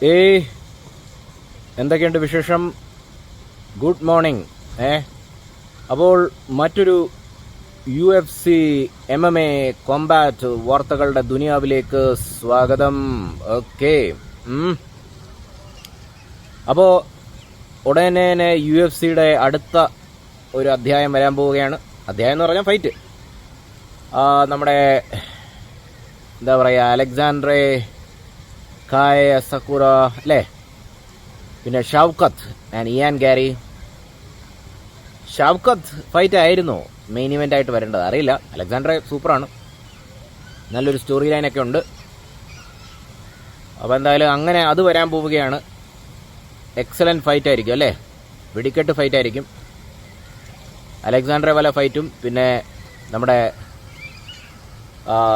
ഏയ്, എന്തൊക്കെയുണ്ട് വിശേഷം? Good morning. അപ്പോൾ മറ്റൊരു UFC MMA കോമ്പാറ്റ് വാർത്തകളുടെ ദുനിയാവിലേക്ക് സ്വാഗതം. ഓക്കെ, അപ്പോൾ ഉടനെ തന്നെ UFC അടുത്ത ഒരു അധ്യായം വരാൻ പോവുകയാണ്. അധ്യായം എന്ന് പറഞ്ഞാൽ ഫൈറ്റ്. നമ്മുടെ എന്താ പറയുക, അലക്സാൻഡ്രെ കായ സക്കുറ അല്ലേ, പിന്നെ Shoukath and Ian Gary. Shoukath fight ആയിരുന്നു മെയിൻ ഇവൻ്റ് ആയിട്ട് വരേണ്ടത്, അറിയില്ല. അലക്സാൻഡ്രെ സൂപ്പറാണ്, നല്ലൊരു സ്റ്റോറി ലൈനൊക്കെ ഉണ്ട്. അപ്പോൾ എന്തായാലും അങ്ങനെ അത് വരാൻ പോവുകയാണ്. എക്സലൻറ്റ് ഫൈറ്റ് ആയിരിക്കും അല്ലേ, വെടിക്കെട്ട് ഫൈറ്റ് ആയിരിക്കും. അലക്സാൻഡ്രെ വല ഫൈറ്റും പിന്നെ നമ്മുടെ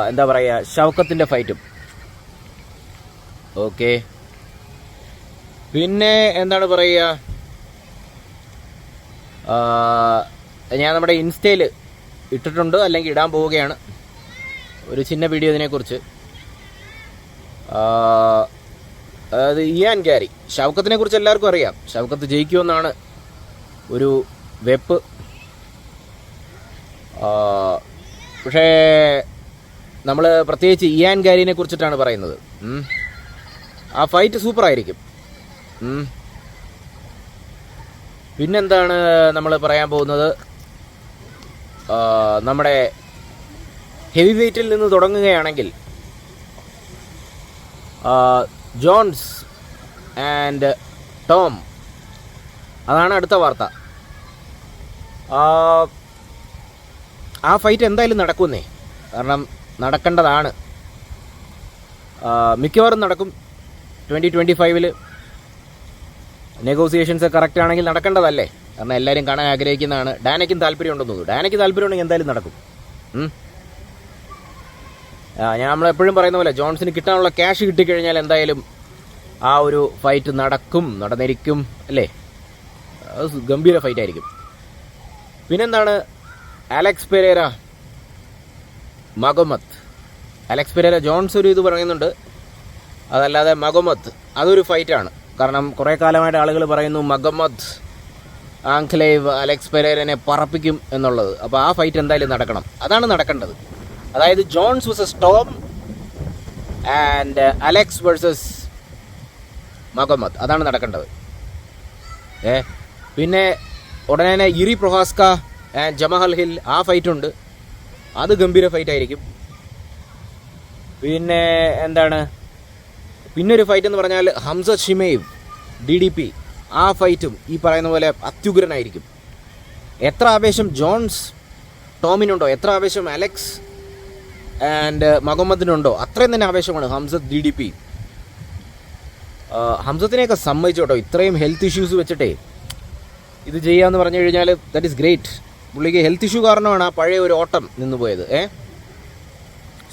എന്താ പറയുക, ഷൗക്കത്തിൻ്റെ ഫൈറ്റും. ഓക്കെ, പിന്നെ എന്താണ് പറയുക, ഞാൻ നമ്മുടെ ഇൻസ്റ്റയിൽ ഇട്ടിട്ടുണ്ട്, അല്ലെങ്കിൽ ഇടാൻ പോവുകയാണ് ഒരു ചിന്ന വീഡിയോ ഇതിനെക്കുറിച്ച്. അതായത് ഇയാൻ ഗാരി, ഷൗക്കത്തിനെ കുറിച്ച് എല്ലാവർക്കും അറിയാം. ഷൗക്കത്ത് ജയിക്കുമെന്നാണ് ഒരു വെപ്പ്. പക്ഷേ നമ്മൾ പ്രത്യേകിച്ച് ഇയാൻ ഗാരിനെ കുറിച്ചിട്ടാണ് പറയുന്നത്. ആ ഫൈറ്റ് സൂപ്പറായിരിക്കും. പിന്നെന്താണ് നമ്മൾ പറയാൻ പോകുന്നത്, നമ്മുടെ ഹെവി വെയ്റ്റിൽ നിന്ന് തുടങ്ങുകയാണെങ്കിൽ ജോൺസ് ആൻഡ് ടോം, അതാണ് അടുത്ത വാർത്ത. ആ ഫൈറ്റ് എന്തായാലും നടക്കുന്നേ, കാരണം നടക്കേണ്ടതാണ്. മിക്കവാറും നടക്കും. 2025 നെഗോസിയേഷൻസ് കറക്റ്റ് ആണെങ്കിൽ നടക്കേണ്ടതല്ലേ, കാരണം എല്ലാവരും കാണാൻ ആഗ്രഹിക്കുന്നതാണ്. ഡാനയ്ക്കും താല്പര്യമുണ്ടെന്ന് തോന്നുന്നു. ഡാനയ്ക്ക് താല്പര്യമുണ്ടെങ്കിൽ എന്തായാലും നടക്കും. ഞാൻ നമ്മളെപ്പോഴും പറയുന്ന പോലെ ജോൺസിന് കിട്ടാനുള്ള ക്യാഷ് കിട്ടിക്കഴിഞ്ഞാൽ എന്തായാലും ആ ഒരു ഫൈറ്റ് നടന്നിരിക്കും അല്ലേ. അത് ഗംഭീര ഫൈറ്റ് ആയിരിക്കും. പിന്നെന്താണ്, Alex Pereira Magomed. Alex Pereira Jones ഒരു ഇത് പറയുന്നുണ്ട്, അതല്ലാതെ മഗമത്ത് അതൊരു ഫൈറ്റാണ്. കാരണം കുറേ കാലമായിട്ട് ആളുകൾ പറയുന്നു മഗമത്ത് ആംക്ലേവ് അലക്സ് പെരേരനെ പറപ്പിക്കും എന്നുള്ളത്. അപ്പോൾ ആ ഫൈറ്റ് എന്തായാലും നടക്കണം, അതാണ് നടക്കേണ്ടത്. അതായത് Jones versus Tom and Alex versus Magomed, അതാണ് നടക്കേണ്ടത്. പിന്നെ ഉടനെ തന്നെ Jiri Prochazka and Jamahal Hill, ആ ഫൈറ്റുണ്ട്. അത് ഗംഭീര ഫൈറ്റ് ആയിരിക്കും. പിന്നെ എന്താണ്, പിന്നൊരു ഫൈറ്റ് എന്ന് പറഞ്ഞാൽ ഹംസ ഷിമേവ് DDP, ആ ഫൈറ്റും ഈ പറയുന്ന പോലെ അത്യുഗ്രനായിരിക്കും. എത്ര ആവേശം ജോൺസ് ടോമിനുണ്ടോ, എത്ര ആവേശം അലക്സ് ആൻഡ് മഗമദിനുണ്ടോ, അത്രയും തന്നെ ആവേശമാണ് ഹംസത്ത് DDP. ഹംസത്തിനെയൊക്കെ സമ്മതിച്ചോട്ടോ, ഇത്രയും ഹെൽത്ത് ഇഷ്യൂസ് വെച്ചിട്ടേ ഇത് ചെയ്യാമെന്ന് പറഞ്ഞു കഴിഞ്ഞാൽ ദാറ്റ് ഈസ് ഗ്രേറ്റ്. പുള്ളിക്ക് ഹെൽത്ത് ഇഷ്യൂ കാരണമാണ് ആ പഴയ ഒരു ഓട്ടം നിന്ന് പോയത്.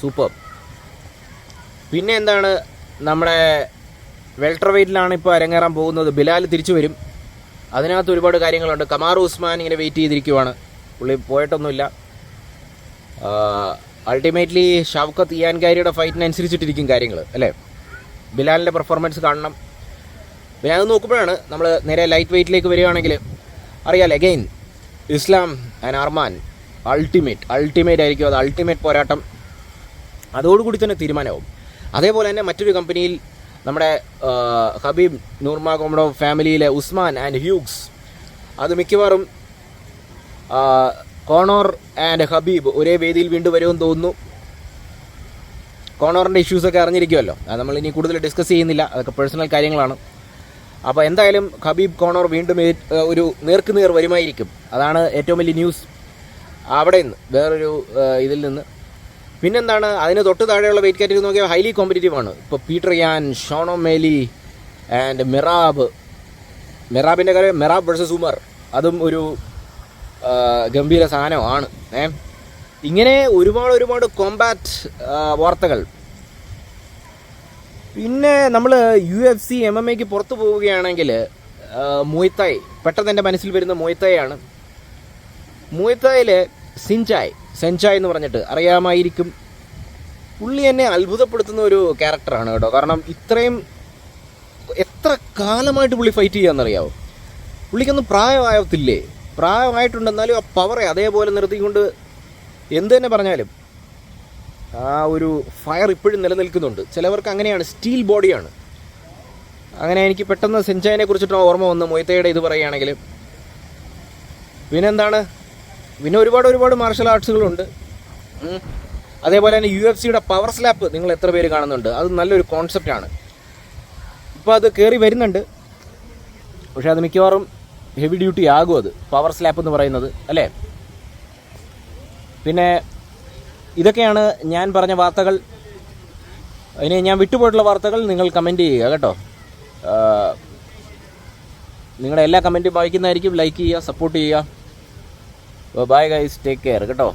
സൂപ്പർ. പിന്നെ എന്താണ്, നമ്മുടെ വെൽട്ടർ വെയ്റ്റിലാണ് ഇപ്പോൾ അരങ്ങേറാൻ പോകുന്നത്. ബിലാൽ തിരിച്ചു വരും. അതിനകത്ത് ഒരുപാട് കാര്യങ്ങളുണ്ട്. കമാറു ഉസ്മാൻ ഇങ്ങനെ വെയിറ്റ് ചെയ്തിരിക്കുവാണ്, പുള്ളി പോയിട്ടൊന്നുമില്ല. അൾട്ടിമേറ്റ്ലി ഷൗക്കത്ത് ഇയാൻ ഗാരിയുടെ ഫൈറ്റിനനുസരിച്ചിട്ടിരിക്കും കാര്യങ്ങൾ അല്ലേ. ബിലാലിൻ്റെ പെർഫോമൻസ് കാണണം. പിന്നെ അത് നോക്കുമ്പോഴാണ് നമ്മൾ നേരെ ലൈറ്റ് വെയ്റ്റിലേക്ക് വരികയാണെങ്കിൽ അറിയാലോ, again Islam and Armaan ultimate ആയിരിക്കും. അത് അൾട്ടിമേറ്റ് പോരാട്ടം അതോടുകൂടി തന്നെ തീരുമാനമാവും. അതേപോലെ തന്നെ മറ്റൊരു കമ്പനിയിൽ നമ്മുടെ ഹബീബ് നൂർമാഗോമഡോവ് ഫാമിലിയിലെ ഉസ്മാൻ ആൻഡ് ഹ്യൂഗ്സ്, അത് മിക്കവാറും കോണോർ ആൻഡ് ഹബീബ് ഒരേ വേദിയിൽ വീണ്ടും വരുമെന്ന് തോന്നുന്നു. കോണോറിൻ്റെ ഇഷ്യൂസൊക്കെ അറിഞ്ഞിരിക്കുമല്ലോ, അത് നമ്മൾ ഇനി കൂടുതൽ ഡിസ്കസ് ചെയ്യുന്നില്ല, അതൊക്കെ പേഴ്സണൽ കാര്യങ്ങളാണ്. അപ്പോൾ എന്തായാലും ഹബീബ് കോണോർ വീണ്ടും ഒരു നേർക്കുനേർ വരുമായിരിക്കും. അതാണ് ഏറ്റവും വലിയ ന്യൂസ് അവിടെ നിന്ന്, വേറൊരു ഇതിൽ നിന്ന്. പിന്നെന്താണ്, അതിന് തൊട്ട് താഴെയുള്ള വെയിറ്റ് കാറ്റഗറി നോക്കിയാൽ ഹൈലി കോമ്പറ്റീറ്റീവ് ആണ്. ഇപ്പോൾ പീറ്റർ യാൻ, ഷോണോ മേലി ആൻഡ് മെറാബിൻ്റെ കാര്യം, മെറാബ് വേഴ്സസ് ഉമർ, അതും ഒരു ഗംഭീര സാധനമാണ്. ഇങ്ങനെ ഒരുപാട് കോമ്പാറ്റ് വാർത്തകൾ. പിന്നെ നമ്മൾ UFC MMA പുറത്തു പോവുകയാണെങ്കിൽ മുയ്തായ്, പെട്ടെന്ന് എൻ്റെ മനസ്സിൽ വരുന്ന മുയ്തായാണ്. മുയ്തായിൽ സെൻചായ് എന്ന് പറഞ്ഞിട്ട് അറിയാമായിരിക്കും. പുള്ളി എന്നെ അത്ഭുതപ്പെടുത്തുന്ന ഒരു ക്യാരക്ടറാണ് കേട്ടോ. കാരണം ഇത്രയും എത്ര കാലമായിട്ട് പുള്ളി ഫൈറ്റ് ചെയ്യാമെന്നറിയാവോ? പുള്ളിക്കൊന്നും പ്രായമാകത്തില്ലേ? പ്രായമായിട്ടുണ്ടെന്നാലും ആ പവറെ അതേപോലെ നിർത്തിക്കൊണ്ട് എന്ത് തന്നെ പറഞ്ഞാലും ആ ഒരു ഫയർ ഇപ്പോഴും നിലനിൽക്കുന്നുണ്ട്. ചിലവർക്ക് അങ്ങനെയാണ്, സ്റ്റീൽ ബോഡിയാണ്. അങ്ങനെ എനിക്ക് പെട്ടെന്ന് സെഞ്ചായിനെ കുറിച്ചിട്ട് ഓർമ്മ വന്ന് മൊയ്ത്തയുടെ ഇത് പറയുകയാണെങ്കിൽ. പിന്നെന്താണ്, പിന്നെ ഒരുപാട് മാർഷൽ ആർട്സുകളുണ്ട്. അതേപോലെ തന്നെ UFC പവർ സ്ലാപ്പ് നിങ്ങൾ എത്ര പേര് കാണുന്നുണ്ട്? അത് നല്ലൊരു കോൺസെപ്റ്റാണ്. ഇപ്പോൾ അത് കയറി വരുന്നുണ്ട്, പക്ഷെ അത് മിക്കവാറും ഹെവി ഡ്യൂട്ടി ആകും അത് പവർ സ്ലാപ്പ് എന്ന് പറയുന്നത്, അല്ലേ? പിന്നെ ഇതൊക്കെയാണ് ഞാൻ പറഞ്ഞ വാർത്തകൾ. ഇനി ഞാൻ വിട്ടുപോയിട്ടുള്ള വാർത്തകൾ നിങ്ങൾ കമൻറ്റ് ചെയ്യുക കേട്ടോ. നിങ്ങളുടെ എല്ലാ കമൻറ്റും വായിക്കുന്നതായിരിക്കും. ലൈക്ക് ചെയ്യുക, സപ്പോർട്ട് ചെയ്യുക. ബൈ ഗൈസ്, ടേക്ക് കെയർ കേട്ടോ.